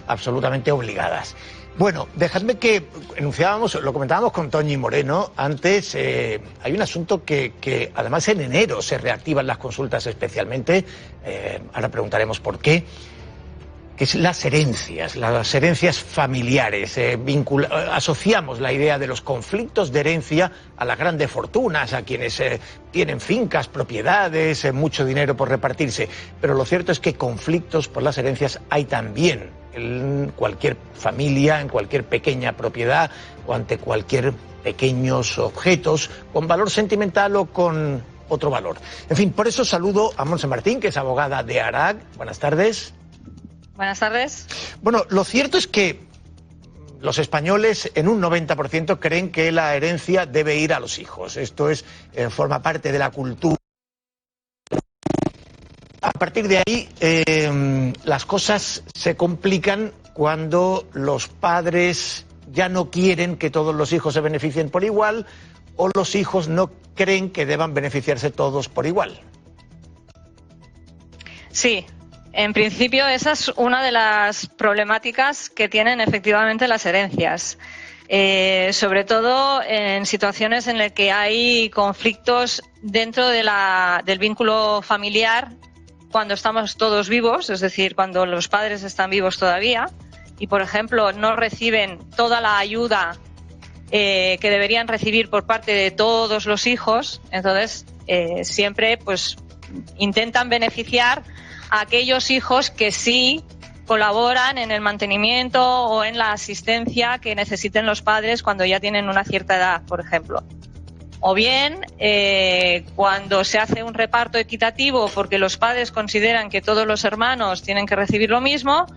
absolutamente obligadas. Bueno, dejadme que lo comentábamos con Toñi Moreno antes, hay un asunto que además en enero se reactivan las consultas especialmente, ahora preguntaremos por qué, que es las herencias familiares. Asociamos la idea de los conflictos de herencia a las grandes fortunas, a quienes tienen fincas, propiedades, mucho dinero por repartirse. Pero lo cierto es que conflictos por las herencias hay también en cualquier familia, en cualquier pequeña propiedad o ante cualquier pequeños objetos con valor sentimental o con otro valor. En fin, por eso saludo a Montse Martín, que es abogada de ARAC. Buenas tardes. Buenas tardes. Bueno, lo cierto es que los españoles en un 90% creen que la herencia debe ir a los hijos. Esto forma parte de la cultura. A partir de ahí, las cosas se complican cuando los padres ya no quieren que todos los hijos se beneficien por igual o los hijos no creen que deban beneficiarse todos por igual. Sí. En principio, esa es una de las problemáticas que tienen efectivamente las herencias. Sobre todo en situaciones en las que hay conflictos dentro del vínculo familiar cuando estamos todos vivos, es decir, cuando los padres están vivos todavía y, por ejemplo, no reciben toda la ayuda que deberían recibir por parte de todos los hijos. Entonces, siempre pues intentan beneficiar a aquellos hijos que sí colaboran en el mantenimiento o en la asistencia que necesiten los padres cuando ya tienen una cierta edad, por ejemplo. O bien, cuando se hace un reparto equitativo porque los padres consideran que todos los hermanos tienen que recibir lo mismo,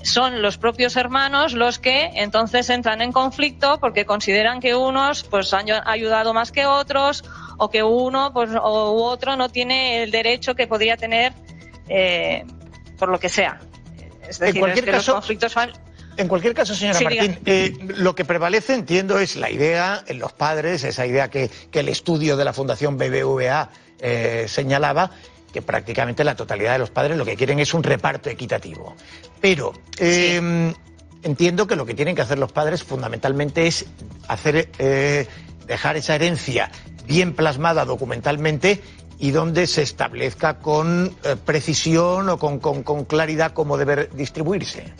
son los propios hermanos los que entonces entran en conflicto porque consideran que unos pues han ayudado más que otros o que uno pues, u otro no tiene el derecho que podría tener por lo que sea. Es decir, en cualquier caso, los conflictos en cualquier caso, señora sí, Martín, lo que prevalece, entiendo, es la idea en los padres, esa idea que el estudio de la Fundación BBVA señalaba, que prácticamente la totalidad de los padres lo que quieren es un reparto equitativo. Pero entiendo que lo que tienen que hacer los padres fundamentalmente es dejar esa herencia bien plasmada documentalmente y donde se establezca con precisión o con claridad cómo debe distribuirse.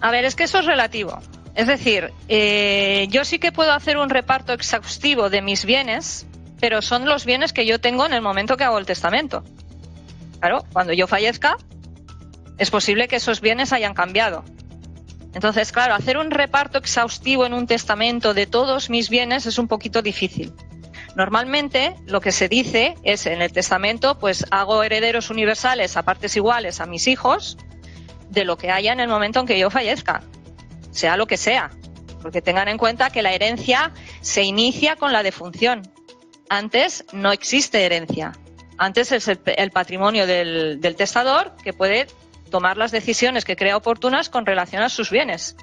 A ver, es que eso es relativo. Es decir, yo sí que puedo hacer un reparto exhaustivo de mis bienes, pero son los bienes que yo tengo en el momento que hago el testamento. Claro, cuando yo fallezca, es posible que esos bienes hayan cambiado. Entonces, claro, hacer un reparto exhaustivo en un testamento de todos mis bienes es un poquito difícil. Normalmente lo que se dice es en el testamento pues hago herederos universales a partes iguales a mis hijos de lo que haya en el momento en que yo fallezca, sea lo que sea, porque tengan en cuenta que la herencia se inicia con la defunción. Antes no existe herencia, antes es el patrimonio del testador que puede tomar las decisiones que crea oportunas con relación a sus bienes.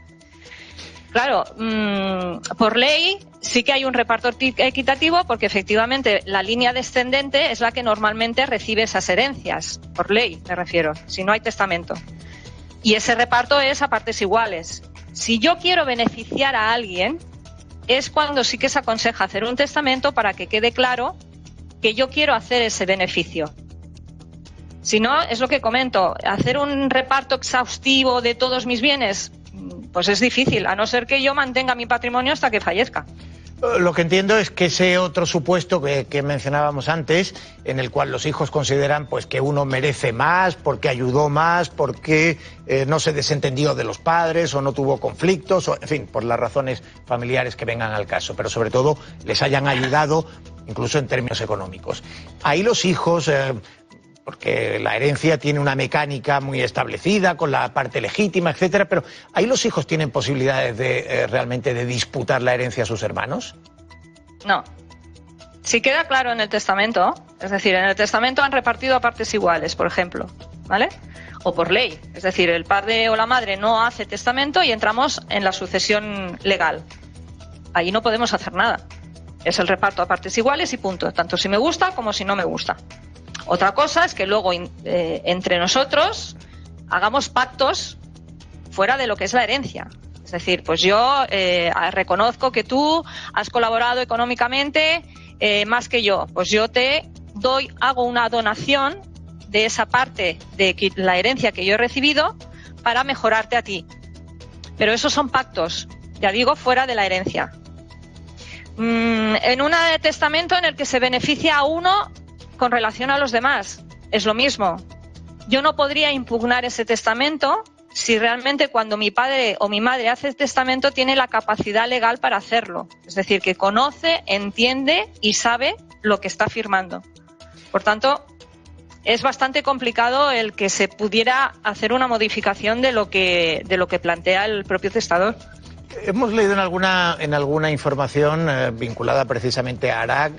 Claro, por ley sí que hay un reparto equitativo porque efectivamente la línea descendente es la que normalmente recibe esas herencias, por ley me refiero, si no hay testamento. Y ese reparto es a partes iguales. Si yo quiero beneficiar a alguien, es cuando sí que se aconseja hacer un testamento para que quede claro que yo quiero hacer ese beneficio. Si no, es lo que comento, hacer un reparto exhaustivo de todos mis bienes, pues es difícil, a no ser que yo mantenga mi patrimonio hasta que fallezca. Lo que entiendo es que ese otro supuesto que mencionábamos antes, en el cual los hijos consideran pues que uno merece más, porque ayudó más, porque no se desentendió de los padres o no tuvo conflictos, o, en fin, por las razones familiares que vengan al caso, pero sobre todo les hayan ayudado incluso en términos económicos. Ahí los hijos... porque la herencia tiene una mecánica muy establecida con la parte legítima, etcétera, pero ¿ahí los hijos tienen posibilidades de realmente de disputar la herencia a sus hermanos? No. Si queda claro en el testamento, es decir, en el testamento han repartido a partes iguales, por ejemplo, ¿vale? O por ley, es decir, el padre o la madre no hace testamento y entramos en la sucesión legal. Ahí no podemos hacer nada. Es el reparto a partes iguales y punto, tanto si me gusta como si no me gusta. Otra cosa es que luego entre nosotros hagamos pactos fuera de lo que es la herencia. Es decir, pues yo reconozco que tú has colaborado económicamente más que yo. Pues yo te hago una donación de esa parte de la herencia que yo he recibido para mejorarte a ti. Pero esos son pactos, ya digo, fuera de la herencia. En un testamento en el que se beneficia a uno con relación a los demás, es lo mismo. Yo no podría impugnar ese testamento si realmente cuando mi padre o mi madre hace el testamento tiene la capacidad legal para hacerlo. Es decir, que conoce, entiende y sabe lo que está firmando. Por tanto, es bastante complicado el que se pudiera hacer una modificación de lo que plantea el propio testador. Hemos leído en alguna información vinculada precisamente a ARAC,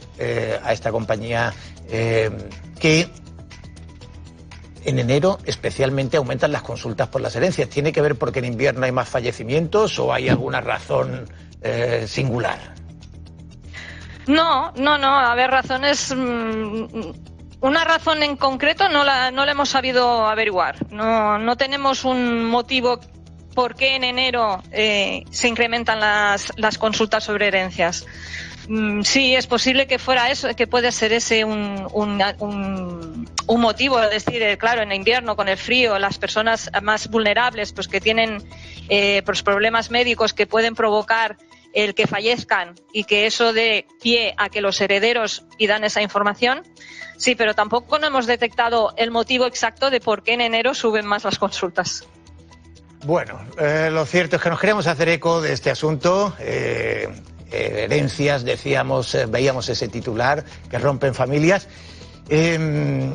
a esta compañía, que en enero especialmente aumentan las consultas por las herencias. ¿Tiene que ver porque en invierno hay más fallecimientos o hay alguna razón singular? No. A ver, razones... Una razón en concreto no la hemos sabido averiguar. No tenemos un motivo por qué en enero se incrementan las consultas sobre herencias. Sí, es posible que fuera eso, que puede ser ese un motivo. Es decir, claro, en invierno con el frío, las personas más vulnerables, pues que tienen pues problemas médicos que pueden provocar el que fallezcan y que eso dé pie a que los herederos pidan esa información. Sí, pero tampoco no hemos detectado el motivo exacto de por qué en enero suben más las consultas. Bueno, lo cierto es que nos queríamos hacer eco de este asunto. Herencias, decíamos, veíamos ese titular, que rompen familias.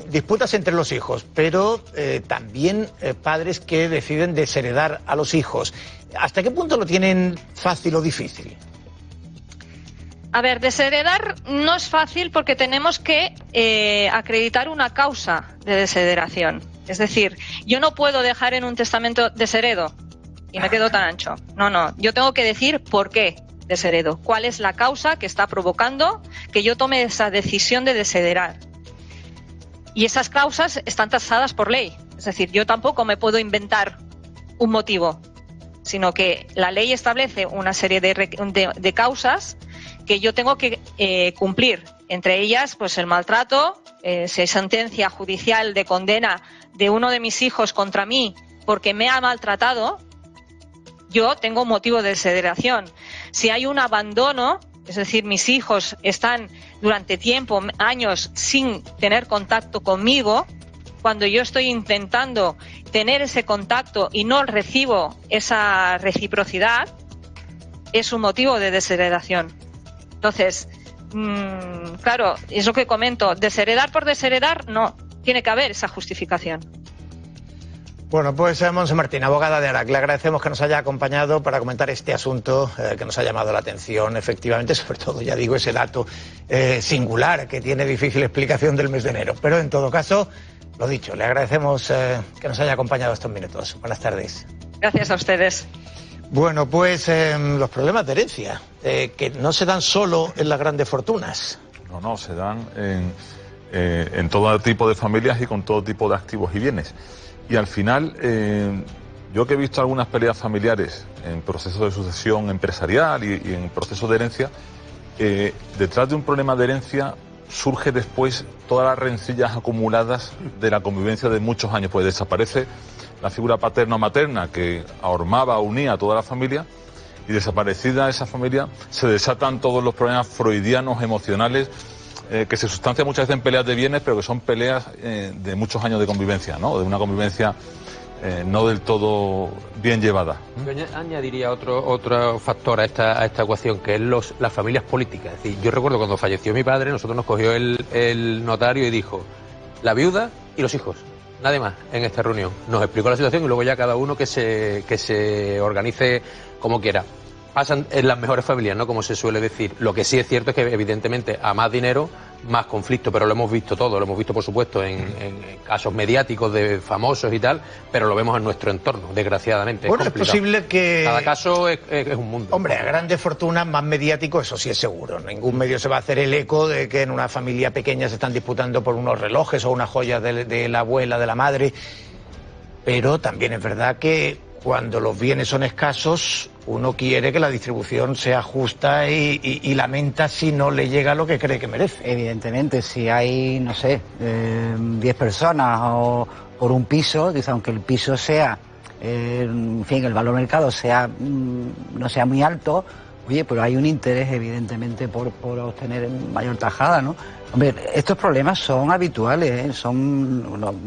Disputas entre los hijos, pero también padres que deciden desheredar a los hijos. ¿Hasta qué punto lo tienen fácil o difícil? A ver, desheredar no es fácil porque tenemos que acreditar una causa de desheredación. Es decir, yo no puedo dejar en un testamento desheredo y me quedo tan ancho. No, yo tengo que decir por qué desheredo, cuál es la causa que está provocando que yo tome esa decisión de desheredar. Y esas causas están tasadas por ley. Es decir, yo tampoco me puedo inventar un motivo, sino que la ley establece una serie de causas que yo tengo que cumplir. Entre ellas, pues el maltrato, si hay sentencia judicial de condena de uno de mis hijos contra mí porque me ha maltratado, yo tengo un motivo de desheredación. Si hay un abandono, es decir, mis hijos están durante tiempo, años, sin tener contacto conmigo, cuando yo estoy intentando tener ese contacto y no recibo esa reciprocidad, es un motivo de desheredación. Entonces, claro, es lo que comento, desheredar por desheredar, no, tiene que haber esa justificación. Bueno, pues Montse Martín, abogada de ARAC, le agradecemos que nos haya acompañado para comentar este asunto que nos ha llamado la atención, efectivamente, sobre todo, ya digo, ese dato singular que tiene difícil explicación del mes de enero. Pero en todo caso, lo dicho, le agradecemos que nos haya acompañado estos minutos. Buenas tardes. Gracias a ustedes. Bueno, pues los problemas de herencia, que no se dan solo en las grandes fortunas. No, se dan en todo tipo de familias y con todo tipo de activos y bienes. Y al final, yo que he visto algunas peleas familiares en procesos de sucesión empresarial y en procesos de herencia, detrás de un problema de herencia surge después todas las rencillas acumuladas de la convivencia de muchos años, pues desaparece la figura paterno-materna que ahormaba, unía a toda la familia, y desaparecida esa familia se desatan todos los problemas freudianos, emocionales, que se sustancian muchas veces en peleas de bienes, pero que son peleas de muchos años de convivencia, ¿no? De una convivencia no del todo bien llevada. Yo añadiría otro factor a esta ecuación, que es las familias políticas. Es decir, yo recuerdo cuando falleció mi padre, nosotros nos cogió el notario y dijo, la viuda y los hijos, nadie más en esta reunión. Nos explicó la situación y luego ya cada uno que se organice como quiera. Pasan en las mejores familias, ¿no? Como se suele decir. Lo que sí es cierto es que evidentemente a más dinero, más conflicto, pero lo hemos visto todo, lo hemos visto por supuesto en casos mediáticos de famosos y tal, pero lo vemos en nuestro entorno, desgraciadamente. Bueno, es posible que... Cada caso es un mundo. Hombre, a grandes fortunas, más mediático, eso sí es seguro. Ningún medio se va a hacer el eco de que en una familia pequeña se están disputando por unos relojes o una joya de la abuela, de la madre. pero también es verdad que cuando los bienes son escasos, uno quiere que la distribución sea justa y lamenta si no le llega lo que cree que merece. Evidentemente, si hay, no sé, 10 personas o por un piso, dice, aunque el piso sea, en fin, el valor mercado sea no sea muy alto, oye, pero hay un interés evidentemente por obtener mayor tajada, ¿no? Hombre, estos problemas son habituales, ¿eh?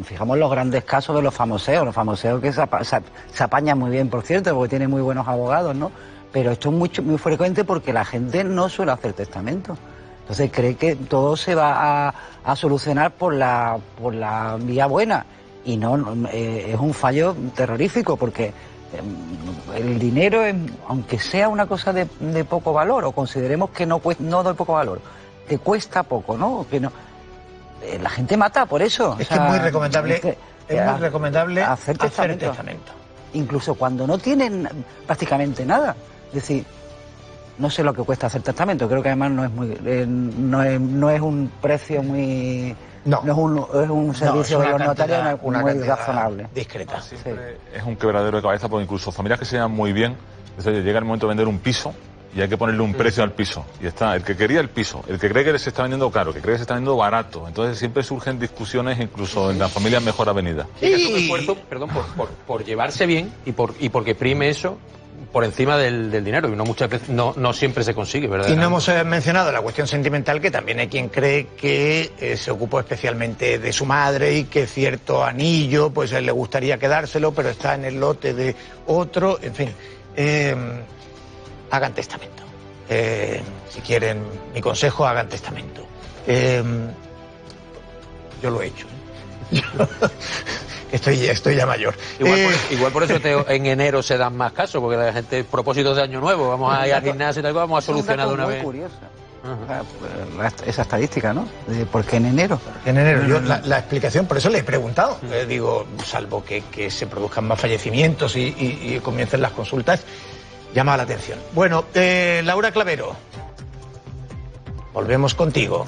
Fijamos los grandes casos de los famoseos que se apañan muy bien, por cierto, porque tienen muy buenos abogados, ¿no? Pero esto es muy frecuente porque la gente no suele hacer testamento. Entonces cree que todo se va a solucionar por la vía buena. Y no, es un fallo terrorífico porque el dinero, aunque sea una cosa de poco valor, o consideremos que no de poco valor, te cuesta poco, ¿no? Que no, la gente mata por eso. Es que es muy recomendable, hacer testamento. Incluso cuando no tienen prácticamente nada. Es decir, no sé lo que cuesta hacer testamento, creo que además no es un precio muy... No es un servicio de los notarios muy razonable. Discreta. Siempre es un quebradero de cabeza porque incluso familias que se llevan muy bien, entonces llega el momento de vender un piso y hay que ponerle un precio al piso. Y está el que quería el piso, el que cree que se está vendiendo caro, el que cree que se está vendiendo barato. Entonces siempre surgen discusiones incluso en las familias mejor avenidas. Es un esfuerzo, perdón, por llevarse bien y porque prime eso por encima del dinero, y muchas veces no siempre se consigue, ¿verdad? Y no hemos mencionado la cuestión sentimental, que también hay quien cree que se ocupó especialmente de su madre y que cierto anillo pues le gustaría quedárselo, pero está en el lote de otro. En fin, hagan testamento. Si quieren mi consejo, hagan testamento. Yo lo he hecho. Estoy ya mayor. Igual por eso en enero se dan más casos, porque la gente, propósitos de año nuevo, vamos a ir al gimnasio y tal, vamos a solucionar de una vez. Curiosa. Esa estadística, ¿no? ¿Por qué en enero? En enero. Yo la explicación, por eso le he preguntado. Digo, salvo que se produzcan más fallecimientos y comiencen las consultas, llama la atención. Bueno, Laura Clavero, volvemos contigo.